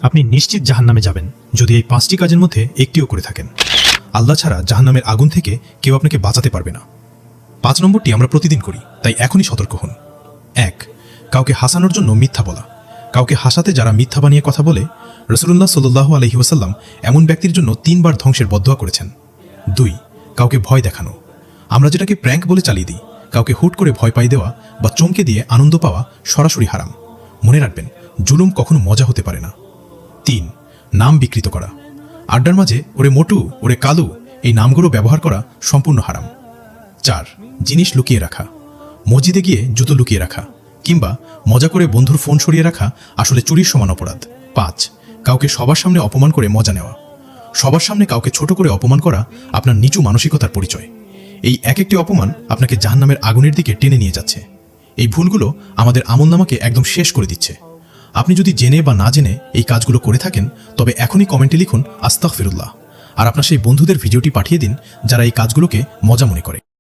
আপনি নিশ্চিত জাহান্নামে যাবেন যদি এই 5টি কাজের মধ্যে একটিও করে থাকেন। আল্লাহ ছাড়া জাহান্নামের আগুন থেকে কেউ আপনাকে বাঁচাতে পারবে না। 5 নম্বরটি আমরা প্রতিদিন করি, তাই এখনই সতর্ক হন। 1. কাউকে হাসানোর জন্য মিথ্যা বলা। কাউকে হাসাতে যারা মিথ্যা বানিয়ে কথা বলে, রাসূলুল্লাহ সাল্লাল্লাহু আলাইহি ওয়াসাল্লাম এমন ব্যক্তির জন্য 3 বার ধ্বংসের বদদুয়া করেছেন। 2. কাউকে ভয় দেখানো। আমরা যেটাকে প্র্যাঙ্ক বলে চালিয়ে দিই, কাউকে হুট করে ভয় পাই দেওয়া বা চমকে দিয়ে আনন্দ পাওয়া সরাসরি হারাম। মনে রাখবেন, জুলুম কখনো মজা হতে পারে না। 3. নাম বিকৃত করা। আড্ডার মাঝে ওরে মোটু, ওরে কালু এই নামগুলো ব্যবহার করা সম্পূর্ণ হারাম। 4. জিনিস লুকিয়ে রাখা। মসজিদে গিয়ে জুতো লুকিয়ে রাখা কিংবা মজা করে বন্ধুর ফোন সরিয়ে রাখা আসলে চুরির সমান অপরাধ। 5. কাউকে সবার সামনে অপমান করে মজা নেওয়া। সবার সামনে কাউকে ছোট করে অপমান করা আপনার নিচু মানসিকতার পরিচয়। এই এক একটি অপমান আপনাকে জাহান্নামের আগুনের দিকে টেনে নিয়ে যাচ্ছে। এই ভুলগুলো আমাদের আমলনামাকে একদম শেষ করে দিচ্ছে। আপনি যদি জেনে বা না জেনে এই কাজগুলো করে থাকেন, তবে এখনই কমেন্টে লিখুন আস্তাগফিরুল্লাহ, আর আপনার সেই বন্ধুদের ভিডিওটি পাঠিয়ে দিন যারা এই কাজগুলোকে মজা মনে করে।